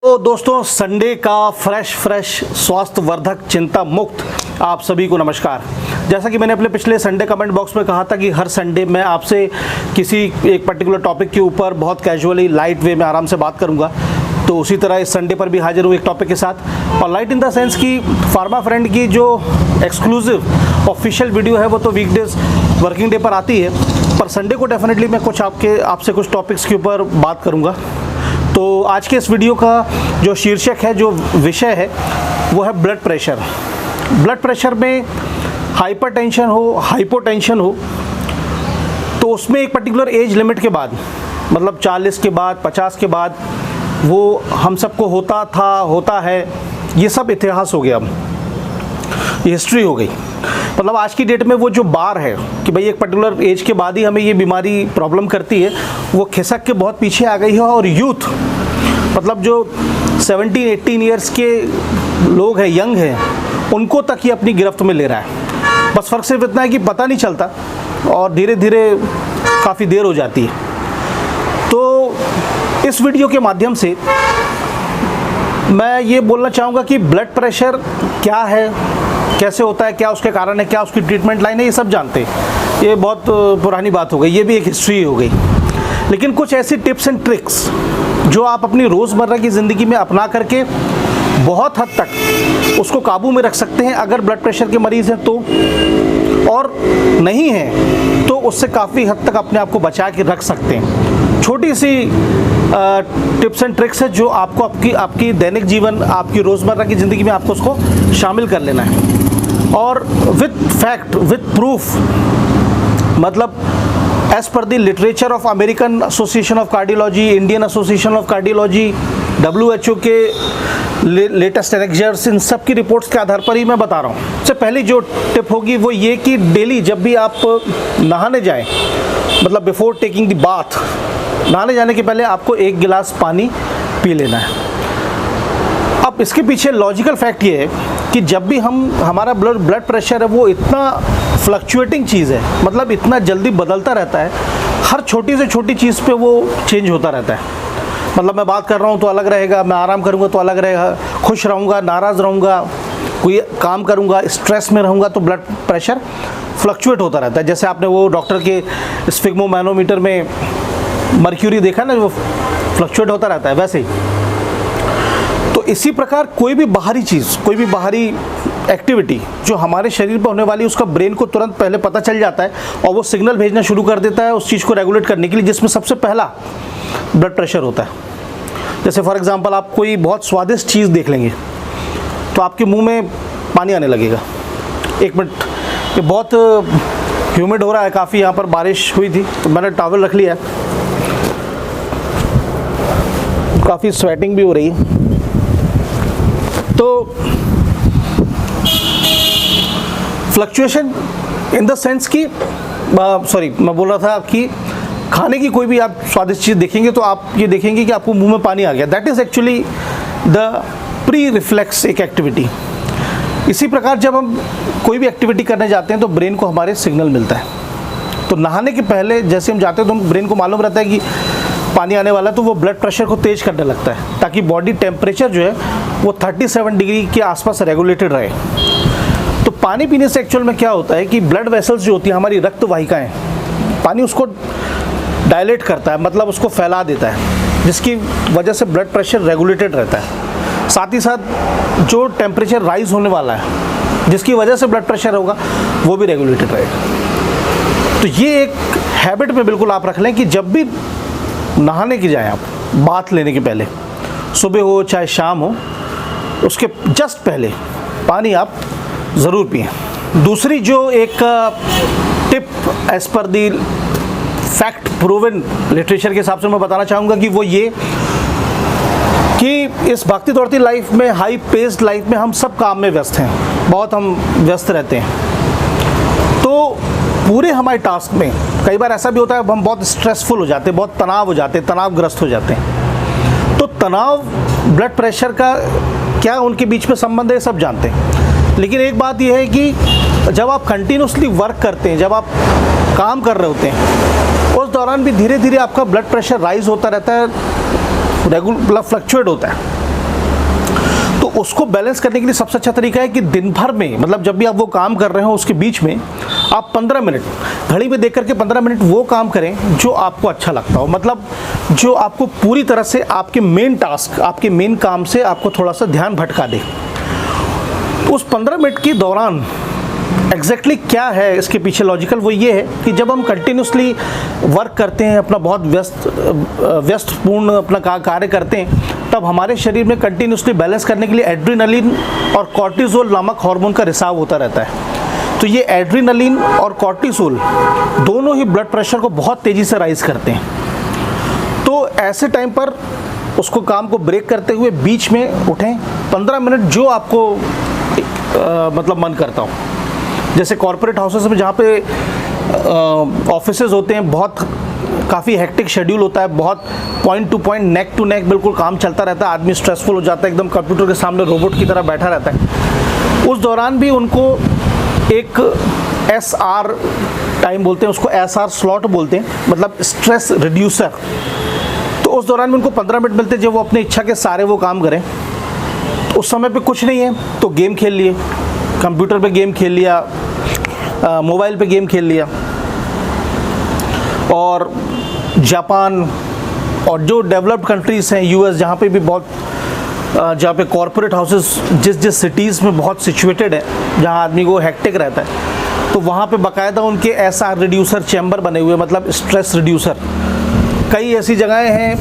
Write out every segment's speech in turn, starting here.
तो दोस्तों, संडे का फ्रेश स्वास्थ्य वर्धक चिंता मुक्त आप सभी को नमस्कार। जैसा कि मैंने अपने पिछले संडे कमेंट बॉक्स में कहा था कि हर संडे मैं आपसे किसी एक पर्टिकुलर टॉपिक के ऊपर बहुत कैजुअली लाइट वे में आराम से बात करूंगा, तो उसी तरह इस संडे पर भी हाजिर हूँ एक टॉपिक के साथ। और लाइट इन द सेंस कि फार्मा फ्रेंड की जो एक्सक्लूसिव ऑफिशियल वीडियो है वो तो वीकडेज वर्किंग डे पर आती है, पर संडे को डेफिनेटली मैं कुछ आपसे कुछ टॉपिक्स के ऊपर बात करूँगा। तो आज के इस वीडियो का जो शीर्षक है, जो विषय है, वो है ब्लड प्रेशर। ब्लड प्रेशर में हाइपरटेंशन हो, हाइपोटेंशन हो, तो उसमें एक पर्टिकुलर एज लिमिट के बाद, मतलब 40 के बाद, 50 के बाद, वो हम सबको होता है, ये सब इतिहास हो गया, ये हिस्ट्री हो गई। मतलब आज की डेट में वो जो बार है कि भाई एक पर्टिकुलर एज के बाद ही हमें ये बीमारी प्रॉब्लम करती है, वो खिसक के बहुत पीछे आ गई है। और यूथ, मतलब जो 17-18 ईयर्स के लोग हैं, यंग हैं, उनको तक ये अपनी गिरफ्त में ले रहा है। बस फ़र्क सिर्फ इतना है कि पता नहीं चलता और धीरे धीरे काफ़ी देर हो जाती है। तो इस वीडियो के माध्यम से मैं ये बोलना चाहूँगा कि ब्लड प्रेशर क्या है, कैसे होता है, क्या उसके कारण है, क्या उसकी ट्रीटमेंट लाइन है, ये सब जानते हैं। ये बहुत पुरानी बात हो गई, ये भी एक हिस्ट्री हो गई। लेकिन कुछ ऐसी टिप्स एंड ट्रिक्स जो आप अपनी रोज़मर्रा की ज़िंदगी में अपना करके बहुत हद तक उसको काबू में रख सकते हैं अगर ब्लड प्रेशर के मरीज़ हैं तो, और नहीं है तो उससे काफ़ी हद तक अपने आप को बचा के रख सकते हैं। छोटी सी टिप्स एंड ट्रिक्स है जो आपको आपकी दैनिक जीवन, आपकी रोज़मर्रा की ज़िंदगी में आपको उसको शामिल कर लेना है, और विथ फैक्ट, विथ प्रूफ। मतलब एज पर the literature of American association of cardiology, Indian association of cardiology, WHO के लेटेस्ट एनेक्जर्स, इन सब की रिपोर्ट्स के आधार पर ही मैं बता रहा हूँ। सबसे पहली जो टिप होगी वो ये कि डेली जब भी आप नहाने जाएं, मतलब बिफोर टेकिंग द बाथ, नहाने जाने के पहले आपको 1 गिलास पानी पी लेना है। अब इसके पीछे लॉजिकल फैक्ट ये है कि जब भी हमारा ब्लड प्रेशर है वो इतना फ्लक्चुएटिंग चीज़ है, मतलब इतना जल्दी बदलता रहता है, हर छोटी से छोटी चीज़ पे वो चेंज होता रहता है। मतलब मैं बात कर रहा हूँ तो अलग रहेगा, मैं आराम करूँगा तो अलग रहेगा, खुश रहूँगा, नाराज़ रहूँगा, कोई काम करूँगा, स्ट्रेस में रहूँगा, तो ब्लड प्रेशर फ्लक्चुएट होता रहता है। जैसे आपने वो डॉक्टर के स्फिग्मोमैनोमीटर में मर्क्यूरी देखा ना, वो फ्लक्चुएट होता रहता है, वैसे ही। तो इसी प्रकार कोई भी बाहरी चीज़, कोई भी बाहरी एक्टिविटी जो हमारे शरीर पर होने वाली, उसका ब्रेन को तुरंत पहले पता चल जाता है और वो सिग्नल भेजना शुरू कर देता है उस चीज़ को रेगुलेट करने के लिए, जिसमें सबसे पहला ब्लड प्रेशर होता है। जैसे फॉर एग्जांपल आप कोई बहुत स्वादिष्ट चीज़ देख लेंगे तो आपके मुंह में पानी आने लगेगा। 1 मिनट, ये बहुत ह्यूमिड हो रहा है, काफ़ी यहाँ पर बारिश हुई थी तो मैंने टॉवल रख लिया, काफ़ी स्वेटिंग भी हो रही है। तो फ्लक्चुएशन इन द सेंस कि मैं बोल रहा था कि खाने की कोई भी आप स्वादिष्ट चीज़ देखेंगे तो आप ये देखेंगे कि आपको मुंह में पानी आ गया। That is actually the pre reflex एक एक्टिविटी। इसी प्रकार जब हम कोई भी एक्टिविटी करने जाते हैं तो ब्रेन को हमारे सिग्नल मिलता है। तो नहाने के पहले जैसे हम जाते हैं तो ब्रेन को मालूम रहता है कि पानी आने वाला है, तो वो ब्लड प्रेशर को तेज़ करने लगता है ताकि बॉडी टेम्परेचर जो है वो 37 डिग्री के आसपास रेगुलेटेड रहे। तो पानी पीने से एक्चुअल में क्या होता है कि ब्लड वेसल्स जो होती है, हमारी रक्त वाहिकाएँ, पानी उसको डायलेट करता है, मतलब उसको फैला देता है, जिसकी वजह से ब्लड प्रेशर रेगुलेटेड रहता है। साथ ही साथ जो टेम्परेचर राइज होने वाला है, जिसकी वजह से ब्लड प्रेशर होगा, वो भी रेगुलेटेड रहेगा। तो ये एक हैबिट में बिल्कुल आप रख लें कि जब भी नहाने की जाएं आप, बाथ लेने के पहले, सुबह हो चाहे शाम हो, उसके जस्ट पहले पानी आप ज़रूर पिएं। दूसरी जो एक टिप एज पर दी फैक्ट प्रूवन लिटरेचर के हिसाब से मैं बताना चाहूँगा कि वो ये कि इस भागती दौड़ती लाइफ में, हाई पेस्ड लाइफ में हम सब काम में व्यस्त हैं, बहुत हम व्यस्त रहते हैं। तो पूरे हमारे टास्क में कई बार ऐसा भी होता है हम बहुत स्ट्रेसफुल हो जाते हैं, बहुत तनाव हो जाते हैं, तनावग्रस्त हो जाते हैं। तो तनाव, ब्लड प्रेशर का क्या उनके बीच में संबंध है, सब जानते हैं। लेकिन एक बात यह है कि जब आप कंटिन्यूसली वर्क करते हैं, जब आप काम कर रहे होते हैं, उस दौरान भी धीरे धीरे आपका ब्लड प्रेशर राइज होता रहता है, फ्लक्चुएट होता है। तो उसको बैलेंस करने के लिए सबसे अच्छा तरीका है कि दिन भर में, मतलब जब भी आप वो काम कर रहे हो उसके बीच में आप 15 मिनट घड़ी में देख करके 15 मिनट वो काम करें जो आपको अच्छा लगता हो, मतलब जो आपको पूरी तरह से आपके मेन टास्क, आपके मेन काम से आपको थोड़ा सा ध्यान भटका दे। उस 15 मिनट के दौरान एग्जैक्टली क्या है इसके पीछे लॉजिकल, वो ये है कि जब हम कंटिन्यूसली वर्क करते हैं, अपना बहुत व्यस्तपूर्ण अपना कार्य करते हैं, तब हमारे शरीर में कंटिन्यूसली बैलेंस करने के लिए एड्रेनलिन और कॉर्टिसोल नामक हार्मोन का रिसाव होता रहता है। तो ये एड्रेनलिन और कॉर्टिसोल दोनों ही ब्लड प्रेशर को बहुत तेज़ी से राइज करते हैं। तो ऐसे टाइम पर उसको काम को ब्रेक करते हुए बीच में उठें, 15 मिनट जो आपको मतलब मन करता हो। जैसे कॉर्पोरेट हाउसेस में जहाँ पे ऑफिसेज होते हैं, बहुत काफ़ी हेक्टिक शेड्यूल होता है, बहुत point to point, neck to neck बिल्कुल काम चलता रहता है, आदमी स्ट्रेसफुल हो जाता है, एकदम कंप्यूटर के सामने रोबोट की तरह बैठा रहता है। उस दौरान भी उनको एक SR टाइम बोलते हैं, उसको SR स्लॉट बोलते हैं, मतलब स्ट्रेस रिड्यूसर। तो उस दौरान भी उनको 15 मिनट मिलते हैं जब वो अपनी इच्छा के सारे वो काम करें। उस समय पे कुछ नहीं है तो गेम खेल लिए, कंप्यूटर पे गेम खेल लिया, मोबाइल पे गेम खेल लिया। और जापान और जो डेवलप्ड कंट्रीज़ हैं, US, जहाँ पे भी बहुत जहाँ पे कॉर्पोरेट हाउसेस जिस सिटीज़ में बहुत सिचुएटेड है, जहाँ आदमी को हेक्टिक रहता है, तो वहाँ पे बाकायदा उनके SR रिड्यूसर चैम्बर बने हुए, मतलब स्ट्रेस रिड्यूसर। कई ऐसी जगहें हैं,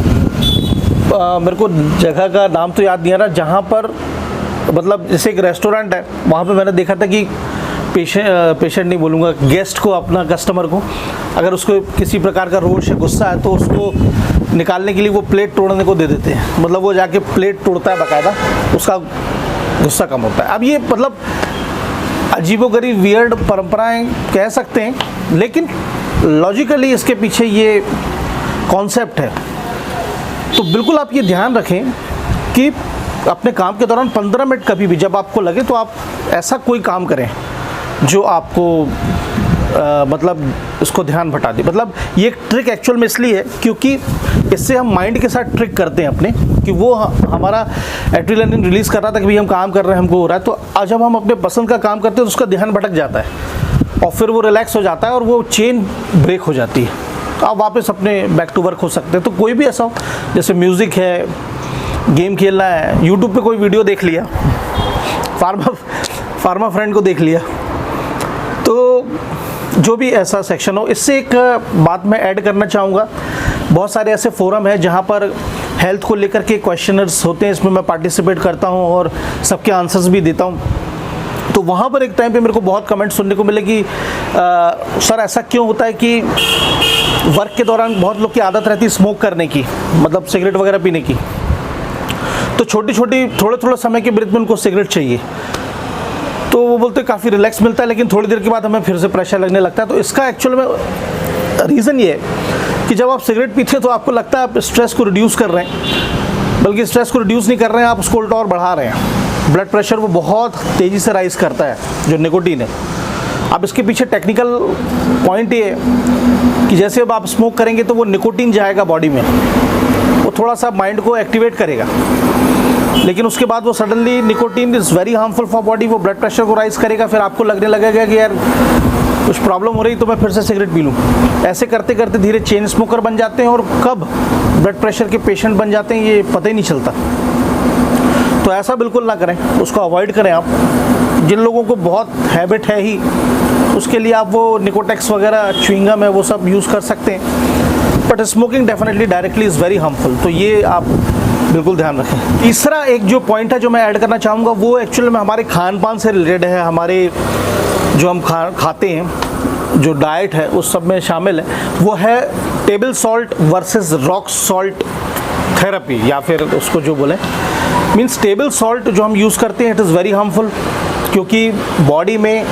मेरे को जगह का नाम तो याद नहीं आ रहा, जहाँ पर मतलब जैसे एक रेस्टोरेंट है, वहाँ पे मैंने देखा था कि पेशेंट नहीं बोलूँगा, गेस्ट को, अपना कस्टमर को, अगर उसको किसी प्रकार का रोष है, गुस्सा है, तो उसको निकालने के लिए वो प्लेट तोड़ने को दे देते हैं। मतलब वो जाके प्लेट तोड़ता है बाकायदा, उसका गुस्सा कम होता है। अब ये मतलब अजीबोगरीब वियर्ड परंपराएं कह सकते हैं, लेकिन लॉजिकली इसके पीछे ये कॉन्सेप्ट है। तो बिल्कुल आप ये ध्यान रखें कि अपने काम के दौरान 15 मिनट कभी भी जब आपको लगे तो आप ऐसा कोई काम करें जो आपको मतलब इसको ध्यान भटा दे। मतलब ये ट्रिक एक्चुअल में इसलिए है क्योंकि इससे हम माइंड के साथ ट्रिक करते हैं अपने, कि वो हमारा एड्रेनलिन रिलीज़ कर रहा था कि भाई हम काम कर रहे हैं, हमको हो रहा है। तो जब हम अपने पसंद का काम करते हैं तो उसका ध्यान भटक जाता है और फिर वो रिलैक्स हो जाता है और वो चेन ब्रेक हो जाती है। तो आप वापस अपने बैक टू वर्क हो सकते हैं। तो कोई भी ऐसा हो, जैसे म्यूज़िक है, गेम खेलना है, यूट्यूब पे कोई वीडियो देख लिया, फार्मा फ्रेंड को देख लिया, तो जो भी ऐसा सेक्शन हो। इससे एक बात मैं ऐड करना चाहूँगा, बहुत सारे ऐसे फोरम हैं जहाँ पर हेल्थ को लेकर के क्वेश्चनर्स होते हैं, इसमें मैं पार्टिसिपेट करता हूँ और सबके आंसर्स भी देता हूँ। तो वहाँ पर एक टाइम पे मेरे को बहुत कमेंट सुनने को मिले कि सर ऐसा क्यों होता है कि वर्क के दौरान बहुत लोग की आदत रहती है स्मोक करने की, मतलब सिगरेट वगैरह पीने की, तो छोटी छोटी थोड़े समय के वृत्त में उनको सिगरेट चाहिए। तो वो बोलते हैं काफ़ी रिलैक्स मिलता है, लेकिन थोड़ी देर के बाद हमें फिर से प्रेशर लगने लगता है। तो इसका एक्चुअल में रीज़न ये है कि जब आप सिगरेट पीते हैं तो आपको लगता है आप स्ट्रेस को रिड्यूस कर रहे हैं, बल्कि स्ट्रेस को रिड्यूस नहीं कर रहे हैं, आप उसको उल्टा और बढ़ा रहे हैं। ब्लड प्रेशर वो बहुत तेज़ी से राइज़ करता है, जो निकोटीन है। अब इसके पीछे टेक्निकल पॉइंट ये है कि जैसे अब आप स्मोक करेंगे तो वो निकोटीन जाएगा बॉडी में, वो थोड़ा सा माइंड को एक्टिवेट करेगा, लेकिन उसके बाद वो suddenly nicotine is very harmful for body, वो ब्लड प्रेशर को राइज़ करेगा। फिर आपको लगने लगेगा कि यार कुछ प्रॉब्लम हो रही तो मैं फिर से सिगरेट पी लूँ। ऐसे करते करते धीरे चेन स्मोकर बन जाते हैं और कब ब्लड प्रेशर के पेशेंट बन जाते हैं ये पता ही नहीं चलता। तो ऐसा बिल्कुल ना करें, उसको अवॉइड करें आप। जिन लोगों को बहुत हैबिट है ही, उसके लिए आप वो निकोटेक्स वगैरह, च्युइंगम है, वो सब यूज़ कर सकते हैं, but smoking definitely directly is very harmful. तो ये आप बिल्कुल ध्यान रखें। तीसरा एक जो पॉइंट है जो मैं ऐड करना चाहूँगा, वो एक्चुअली में हमारे खान पान से रिलेटेड है। हमारे जो हम खाते हैं, जो डाइट है, उस सब में शामिल है, वो है table salt versus rock salt therapy, या फिर उसको जो बोलें मीन्स टेबल सॉल्ट जो हम यूज़ करते हैं इट इज़ वेरी हार्मफुल, क्योंकि बॉडी में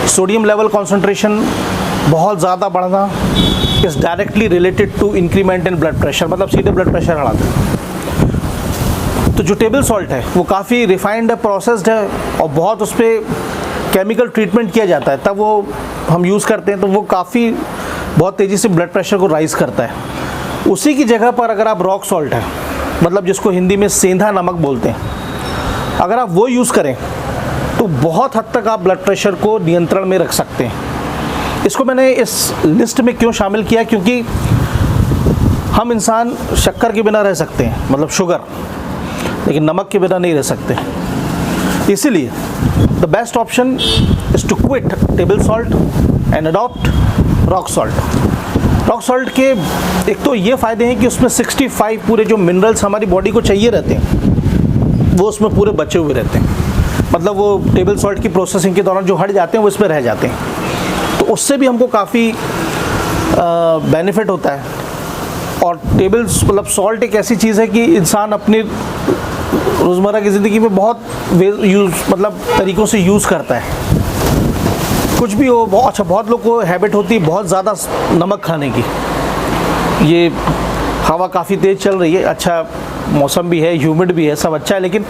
सोडियम लेवल कॉन्सेंट्रेशन बहुत ज़्यादा बढ़ना is directly related to increment in blood pressure, मतलब सीधे ब्लड प्रेशर बढ़ाता है। तो जो टेबल सॉल्ट है वो काफ़ी रिफाइंड है, प्रोसेस्ड है, और बहुत उस पर केमिकल ट्रीटमेंट किया जाता है, तब वो हम यूज़ करते हैं। तो वो काफ़ी बहुत तेज़ी से ब्लड प्रेशर को राइज़ करता है। उसी की जगह पर अगर आप रॉक सॉल्ट है, मतलब जिसको हिंदी में सेंधा नमक बोलते हैं, अगर आप वो यूज़ करें तो बहुत हद तक आप ब्लड प्रेशर को नियंत्रण में रख सकते हैं। इसको मैंने इस लिस्ट में क्यों शामिल किया, क्योंकि हम इंसान शक्कर के बिना रह सकते हैं, मतलब शुगर, लेकिन नमक के बिना नहीं रह सकते। इसीलिए the best option is to quit table salt and adopt rock salt. Rock salt के एक तो ये फ़ायदे हैं कि उसमें 65 पूरे जो मिनरल्स हमारी बॉडी को चाहिए रहते हैं वो उसमें पूरे बचे हुए रहते हैं। मतलब वो टेबल सॉल्ट की प्रोसेसिंग के दौरान जो हट जाते हैं वो इसमें रह जाते हैं, तो उससे भी हमको काफ़ी बेनिफिट होता है। और मतलब सॉल्ट एक ऐसी चीज़ है कि इंसान अपनी रोज़मर्रा की ज़िंदगी में बहुत मतलब तरीक़ों से यूज़ करता है। कुछ भी हो, बहुत लोग को हैबिट होती है बहुत ज़्यादा नमक खाने की। ये हवा काफ़ी तेज़ चल रही है, अच्छा मौसम भी है, ह्यूमिड भी है, सब अच्छा है, लेकिन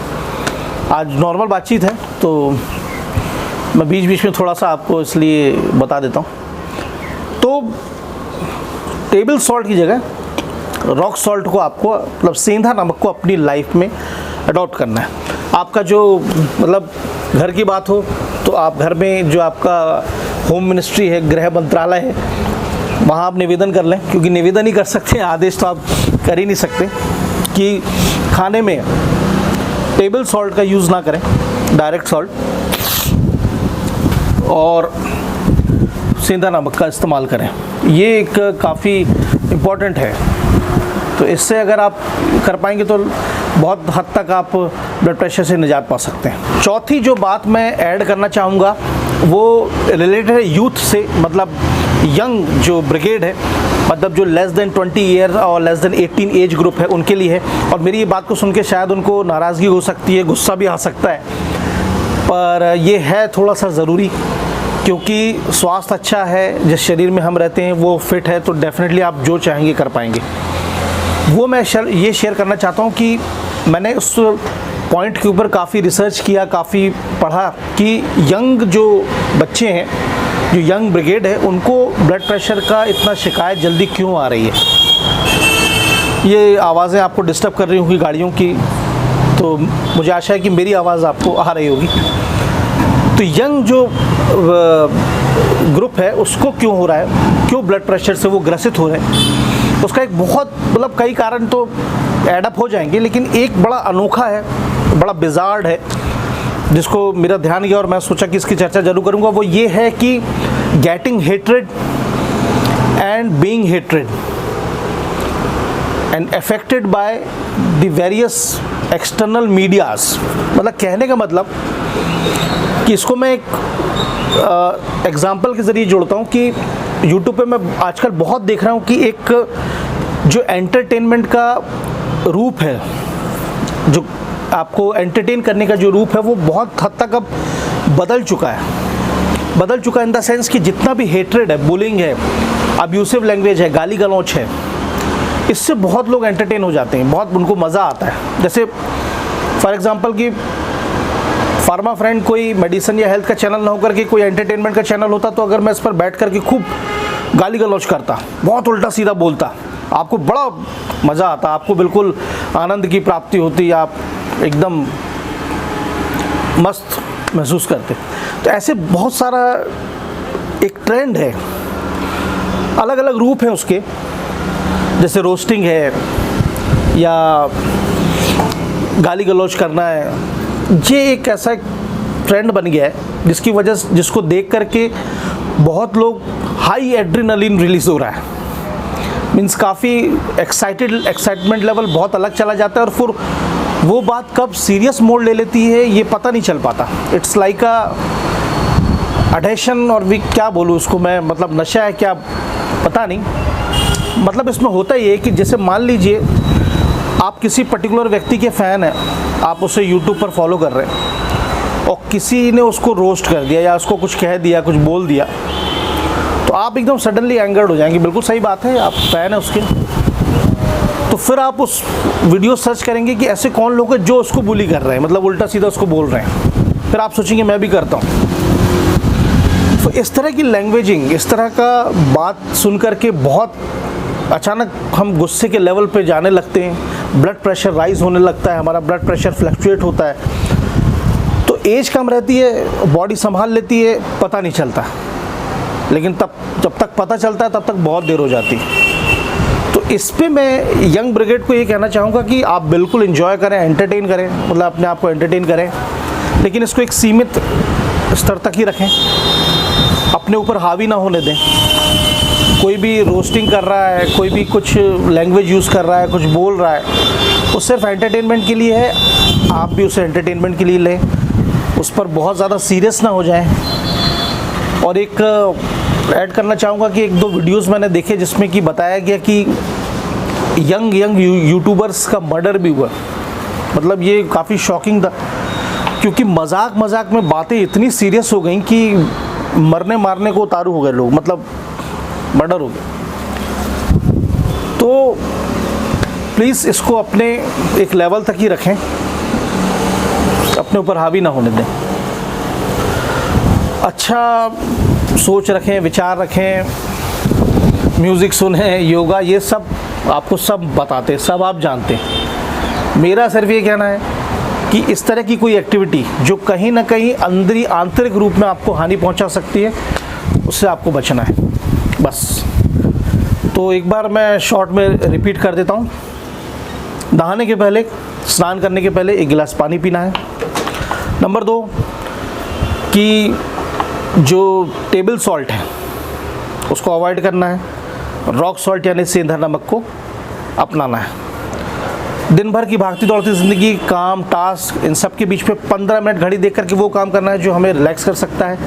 आज नॉर्मल बातचीत है तो मैं बीच बीच में थोड़ा सा आपको इसलिए बता देता हूँ। तो टेबल सॉल्ट की जगह रॉक सॉल्ट को आपको, मतलब सेंधा नमक को अपनी लाइफ में अडॉप्ट करना है। आपका जो मतलब घर की बात हो तो आप घर में जो आपका होम मिनिस्ट्री है, गृह मंत्रालय है, वहाँ आप निवेदन कर लें, क्योंकि निवेदन ही कर सकते हैं, आदेश तो आप कर ही नहीं सकते, कि खाने में टेबल सॉल्ट का यूज़ ना करें, डायरेक्ट सॉल्ट, और सेंधा नमक का इस्तेमाल करें। ये एक काफ़ी इम्पॉर्टेंट है। तो इससे अगर आप कर पाएंगे तो बहुत हद तक आप ब्लड प्रेशर से निजात पा सकते हैं। चौथी जो बात मैं ऐड करना चाहूँगा वो रिलेटेड है यूथ से, मतलब यंग जो ब्रिगेड है, मतलब जो लेस देन 20 ईयर और लेस देन 18 एज ग्रुप है, उनके लिए है। और मेरी ये बात को सुन के शायद उनको नाराज़गी हो सकती है, गुस्सा भी आ सकता है, पर ये है थोड़ा सा ज़रूरी, क्योंकि स्वास्थ्य अच्छा है, जिस शरीर में हम रहते हैं वो फिट है, तो डेफिनेटली आप जो चाहेंगे कर पाएंगे। वो मैं ये शेयर करना चाहता हूँ कि मैंने उस पॉइंट के ऊपर काफ़ी रिसर्च किया, काफ़ी पढ़ा कि यंग जो बच्चे हैं, जो यंग ब्रिगेड है, उनको ब्लड प्रेशर का इतना शिकायत जल्दी क्यों आ रही है। ये आवाज़ें आपको डिस्टर्ब कर रही होंगी गाड़ियों की, तो मुझे आशा है कि मेरी आवाज़ आपको आ रही होगी। तो यंग जो ग्रुप है उसको क्यों हो रहा है, क्यों ब्लड प्रेशर से वो ग्रसित हो रहे हैं, उसका एक बहुत मतलब कई कारण तो एडअप हो जाएंगे, लेकिन एक बड़ा अनोखा है, बड़ा बिजार्ड है, जिसको मेरा ध्यान गया और मैं सोचा कि इसकी चर्चा जरूर करूंगा। वो ये है कि getting hatred and being hatred and affected by the various external medias. मतलब कहने का मतलब कि इसको मैं एक एग्जाम्पल के ज़रिए जोड़ता हूँ कि यूट्यूब पे मैं आजकल बहुत देख रहा हूँ कि एक जो एंटरटेनमेंट का रूप है, जो आपको एंटरटेन करने का जो रूप है, वो बहुत हद तक अब बदल चुका है इन द सेंस कि जितना भी हेट्रेड है, बुलिंग है, अब्यूसिव लैंग्वेज है, गाली गलौच है, इससे बहुत लोग एंटरटेन हो जाते हैं, बहुत उनको मज़ा आता है। जैसे फॉर एग्जांपल कि फार्मा फ्रेंड कोई मेडिसिन या हेल्थ का चैनल ना होकर के कोई एंटरटेनमेंट का चैनल होता, तो अगर मैं इस पर बैठ करके खूब गाली गलौच करता, बहुत उल्टा सीधा बोलता, आपको बड़ा मज़ा आता, आपको बिल्कुल आनंद की प्राप्ति होती, आप एकदम मस्त महसूस करते। तो ऐसे बहुत सारा एक ट्रेंड है, अलग अलग रूप हैं उसके, जैसे रोस्टिंग है या गाली गलौच करना है। ये एक ऐसा ट्रेंड बन गया है जिसको देख करके बहुत लोग हाई एड्रेनलिन रिलीज़ हो रहा है, मीन्स काफ़ी एक्साइटमेंट लेवल बहुत अलग चला जाता है, और फिर वो बात कब सीरियस मोड ले लेती है ये पता नहीं चल पाता। इट्स लाइक अ अडेशन, और भी क्या बोलूँ उसको मैं, मतलब नशा है क्या पता नहीं। मतलब इसमें होता ही है कि जैसे मान लीजिए आप किसी पर्टिकुलर व्यक्ति के फ़ैन हैं, आप उसे यूट्यूब पर फॉलो कर रहे हैं और किसी ने उसको रोस्ट कर दिया या उसको कुछ कह दिया, कुछ बोल दिया, तो आप एकदम सडनली एंगर्ड हो जाएंगे। बिल्कुल सही बात है, आप फ़ैन है उसके, तो फिर आप उस वीडियो सर्च करेंगे कि ऐसे कौन लोग हैं जो उसको बुली कर रहे हैं, मतलब उल्टा सीधा उसको बोल रहे हैं, फिर आप सोचेंगे मैं भी करता हूँ। तो इस तरह की लैंग्वेजिंग, इस तरह का बात सुन करके बहुत अचानक हम गुस्से के लेवल पे जाने लगते हैं, ब्लड प्रेशर राइज होने लगता है, हमारा ब्लड प्रेशर फ्लक्चुएट होता है। एज कम रहती है, बॉडी संभाल लेती है, पता नहीं चलता, लेकिन तब जब तक पता चलता है तब तक बहुत देर हो जाती है। तो इस पे मैं यंग ब्रिगेड को ये कहना चाहूँगा कि आप बिल्कुल एंजॉय करें, एंटरटेन करें, मतलब अपने आप को एंटरटेन करें, लेकिन इसको एक सीमित स्तर तक ही रखें, अपने ऊपर हावी ना होने दें। कोई भी रोस्टिंग कर रहा है, कोई भी कुछ लैंग्वेज यूज़ कर रहा है, कुछ बोल रहा है, वो सिर्फ एंटरटेनमेंट के लिए है, आप भी उसे एंटरटेनमेंट के लिए लें, उस पर बहुत ज़्यादा सीरियस ना हो जाएं। और एक ऐड करना चाहूँगा कि 1-2 वीडियोस मैंने देखे जिसमें कि बताया गया कि यंग यूट्यूबर्स का मर्डर भी हुआ। मतलब ये काफ़ी शॉकिंग था, क्योंकि मजाक में बातें इतनी सीरियस हो गई कि मरने मारने को उतारू हो गए लोग, मतलब मर्डर हो गया। तो प्लीज़ इसको अपने एक लेवल तक ही रखें, अपने ऊपर हावी ना होने दें। अच्छा सोच रखें, विचार रखें, म्यूज़िक सुनें, योगा, ये सब आपको सब बताते, सब आप जानते हैं। मेरा सिर्फ ये कहना है कि इस तरह की कोई एक्टिविटी जो कहीं ना कहीं अंदरी आंतरिक रूप में आपको हानि पहुंचा सकती है, उससे आपको बचना है बस। तो एक बार मैं शॉर्ट में रिपीट कर देता हूँ। नहाने के पहले, स्नान करने के पहले 1 गिलास पानी पीना है। नंबर 2 कि जो टेबल सॉल्ट है उसको अवॉइड करना है, रॉक सॉल्ट यानी सेंधा नमक को अपनाना है। दिन भर की भागती दौड़ती ज़िंदगी, काम, टास्क, इन सब के बीच में 15 मिनट घड़ी देख करके वो काम करना है जो हमें रिलैक्स कर सकता है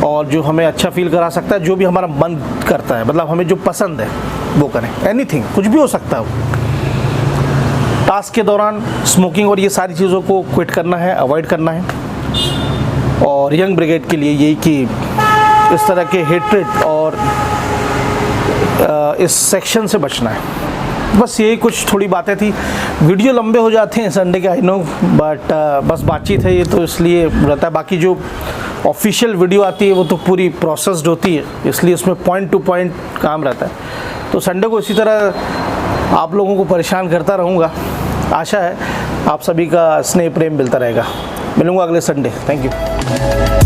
और जो हमें अच्छा फील करा सकता है, जो भी हमारा मन करता है, मतलब हमें जो पसंद है वो करें। एनीथिंग, कुछ भी हो सकता है वो। टास्क के दौरान स्मोकिंग और ये सारी चीज़ों को क्विट करना है, अवॉइड करना है। और यंग ब्रिगेड के लिए यही कि इस तरह के हेट्रेड और इस सेक्शन से बचना है। बस यही कुछ थोड़ी बातें थी। वीडियो लंबे हो जाते हैं संडे के, आई नो, बट बस बातचीत है ये, तो इसलिए रहता है। बाकी जो ऑफिशियल वीडियो आती है वो तो पूरी प्रोसेस्ड होती है, इसलिए उसमें पॉइंट टू पॉइंट काम रहता है। तो संडे को इसी तरह आप लोगों को परेशान करता रहूँगा। आशा है आप सभी का स्नेह प्रेम मिलता रहेगा। मिलूँगा अगले संडे। Thank you.